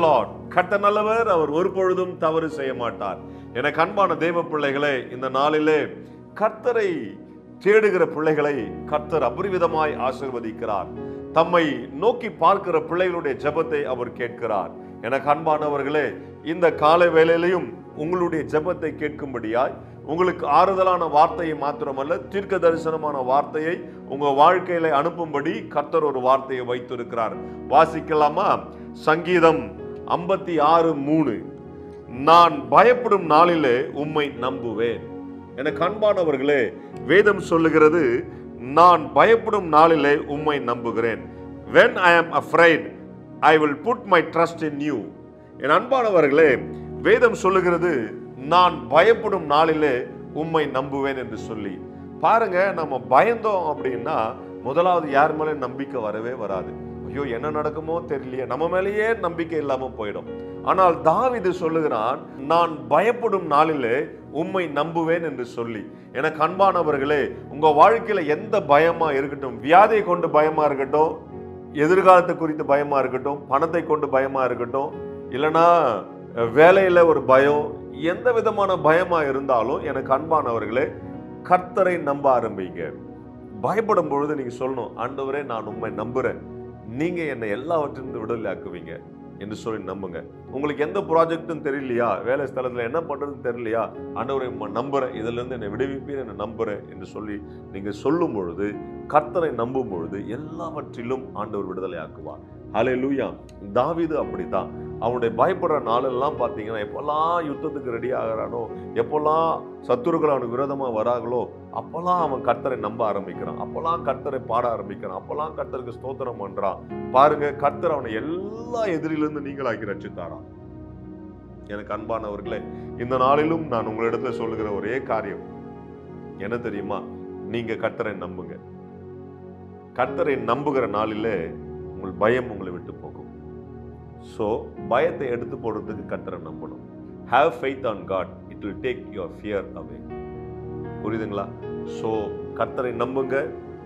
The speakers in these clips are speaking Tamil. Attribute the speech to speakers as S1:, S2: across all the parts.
S1: Lord. கர்த்தர் நல்லவர், அவர் ஒரு பொழுதும் தவறு செய்ய மாட்டார். எனக்கு அன்பான தேவ பிள்ளைகளே, இந்த நாளிலே கர்த்தரை தேடுகிற பிள்ளைகளை கர்த்தர் அபரிவிதமாய் ஆசீர்வதிக்கிறார். தம்மை நோக்கி பார்க்கிற பிள்ளைகளுடைய ஜெபத்தை அவர் கேட்கிறார். எனக்கு அன்பானவர்களே, இந்த காலை வேளையிலையும் உங்களுடைய ஜெபத்தை கேட்கும்படியாய், உங்களுக்கு ஆறுதலான வார்த்தையை மாத்திரமல்ல, தீர்க்க தரிசனமான வார்த்தையை உங்க வாழ்க்கையில அனுப்பும்படி கர்த்தர் ஒரு வார்த்தையை வைத்திருக்கிறார். வாசிக்கலாமா? சங்கீதம் 56:3. நான் பயப்படும் நாளிலே உம்மை நம்புவேன். எனக்கு அன்பானவர்களே, வேதம் சொல்லுகிறது, நான் பயப்படும் நாளிலே உம்மை நம்புகிறேன். When I am afraid, I will put my trust in you. என் அன்பானவர்களே, வேதம் சொல்லுகிறது, நான் பயப்படும் நாளிலே உம்மை நம்புவேன் என்று சொல்லி. பாருங்க, நம்ம பயந்தோம் அப்படின்னா முதலாவது யார் மேலே நம்பிக்கை வரவே வராது. ஐயோ, என்ன நடக்குமோ தெரியலையே, நம்ம மேலேயே நம்பிக்கை இல்லாம போயிடும். ஆனால் தாவீது சொல்லுகிறான், நான் பயப்படும் நாளிலே உம்மை நம்புவேன் என்று சொல்லி. எனக்கு அன்பானவர்களே, உங்க வாழ்க்கையில எந்த பயமா இருக்கட்டும், வியாதியை கொண்டு பயமா இருக்கட்டும், எதிர்காலத்தை குறித்து பயமா இருக்கட்டும், பணத்தை கொண்டு பயமா இருக்கட்டும், இல்லைன்னா வேலையில ஒரு பயம், எந்த விதமான பயமா இருந்தாலும் எனக்கு அன்பானவர்களே, கர்த்தரை நம்ப ஆரம்பிங்க. பயப்படும் பொழுது நீங்க சொல்லணும், ஆண்டவரே நான் உம்மை நம்புறேன், நீங்க என்னை எல்லாவற்றிலிருந்து விடுதலை ஆக்குவீங்க என்று சொல்லி நம்புங்க. உங்களுக்கு எந்த ப்ராஜெக்டும் தெரியலையா, வேலை ஸ்தலத்துல என்ன பண்றதுன்னு தெரியலையா, ஆண்டவரை நம்புறேன், இதுல இருந்து என்னை விடுவிப்பீர் என்று நம்புறேன் என்று சொல்லி நீங்க சொல்லும் பொழுது, கர்த்தரை நம்பும் பொழுது எல்லாவற்றிலும் ஆண்டவர் விடுதலை ஆக்குவார். ஹல்லேலூயா. தாவீது அப்படித்தான். அவனுடைய பயப்படுற நாளெல்லாம் பார்த்தீங்கன்னா, எப்பெல்லாம் யுத்தத்துக்கு ரெடி ஆகிறானோ, எப்பெல்லாம் சத்துருக்கள் அவனுக்கு விரோதமா வராங்களோ, அப்பெல்லாம் அவன் கர்த்தரை நம்ப ஆரம்பிக்கிறான், அப்பெல்லாம் கர்த்தரை பாட ஆரம்பிக்கிறான், அப்பெல்லாம் கர்த்தருக்கு ஸ்தோத்திரம் பண்றான். பாருங்க, கர்த்தர் அவனை எல்லா எதிரிலிருந்து நீங்களாக்கி ரட்சித்தாராம். எனக்கு அன்பானவர்களே, இந்த நாளிலும் நான் உங்களிடத்துல சொல்லுகிற ஒரே காரியம் என்ன தெரியுமா? நீங்க கர்த்தரை நம்புங்க. கர்த்தரை நம்புகிற நாளிலே உங்கள் பயம் உங்களை விட்டு போகும். ஸோ பயத்தை எடுத்து போடுறதுக்கு கர்த்தரை நம்பணும். Have faith on God, it will take your fear away. புரியுதுங்களா? ஸோ கர்த்தரை நம்புங்க,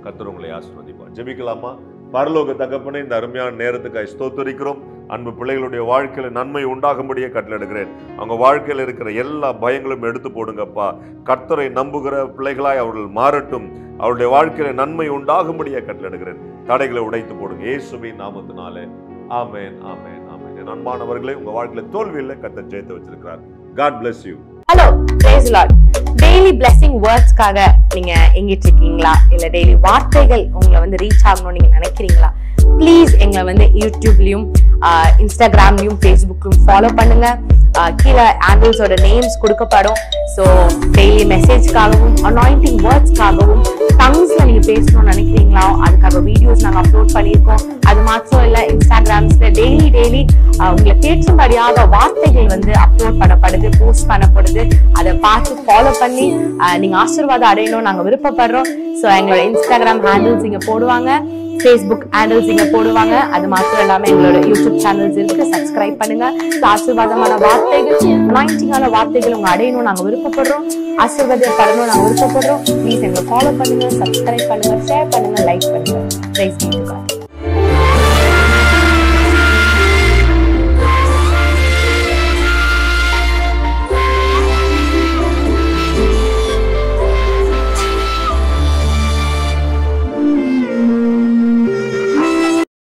S1: கர்த்தர் உங்களை ஆசீர்வதிப்பார். ஜெபிக்கலாமா? பரலோக தகப்பனே, இந்த அருமையான நேரத்துக்காக ஸ்தோத்திரிக்கிறோம். அன்பு பிள்ளைகளுடைய வாழ்க்கையில நன்மை உண்டாகும்படியே கட்டளையிடுகிறேன். அவங்க வாழ்க்கையில் இருக்கிற எல்லா பயங்களும் எடுத்து போடுங்கப்பா. கர்த்தரை நம்புகிற பிள்ளைகளாய் அவர்கள் மாறட்டும். அவருடைய வாழ்க்கையில நன்மை உண்டாகும்படியே கட்டளையிடுகிறேன். தடைகளை உடைத்து போடுங்க இயேசுவின் நாமத்தினாலே. ஆமென், ஆமென், ஆமென். என் அன்பானவர்களே, உங்க வாழ்க்கையில தோல்வி இல்லை, கர்த்தர் ஜெயத்தை வச்சிருக்கிறார். God bless you.
S2: Hello, praise the Lord. Daily blessing வேர்ட்ஸ்க்காக நீங்க எங்கிட்டு இருக்கீங்களா? இல்ல டெய்லி வார்த்தைகள் உங்களை ரீச் ஆகணும்னு நீங்க நினைக்கிறீங்களா? ப்ளீஸ் எங்களை யூடியூப்லயும் இன்ஸ்டாகிராம்லயும் ஃபேஸ்புக்லயும் ஃபாலோ பண்ணுங்க. கீழே ஆங்கிள்ஸோட நேம்ஸ் கொடுக்கப்படும். ஸோ டெய்லி மெசேஜ்க்காகவும் அனாயிண்டிங் வேர்ட்ஸ்க்காகவும் டங்ஸ்ல நீங்க பேசணும்னு நினைக்கிறீங்களா? அதுக்காக வீடியோஸ் நாங்கள் அப்லோட் பண்ணியிருக்கோம். அது மாத்திரம் இல்லை, இன்ஸ்டாகிராம்ஸ்ல டெய்லி உங்களை கேட்கும்படியாக வார்த்தைகள் அப்லோட் பண்ணப்படுது, போஸ்ட் பண்ணப்படுது. அதை பார்த்து ஃபாலோ பண்ணி நீங்க ஆசீர்வாதம் அடையணும் நாங்க விருப்பப்படுறோம். ஸோ எங்களோட இன்ஸ்டாகிராம் ஹேண்டில்ஸ் இங்க போடுவாங்க, Facebook ஹேண்டில்ஸ் இங்க போடுவாங்க. அது மாத்திரம் இல்லாம எங்களோட யூடியூப் சேனல்ஸ் இருக்கு, சப்ஸ்கிரைப் பண்ணுங்க. ஆசீர்வாதமான வார்த்தைகள், அனாயிண்டிங்கான வார்த்தைகள் உங்க அடையணும் நாங்க விருப்பப்படுறோம். ஆசீர்வாதப்படணும் நாங்க விருப்பப்படுறோம். ப்ளீஸ் எங்களை ஃபாலோ பண்ணுங்க, சப்ஸ்கிரைப் பண்ணுங்க, ஷேர் பண்ணுங்க, லைக் பண்ணுங்க. Praise be to God.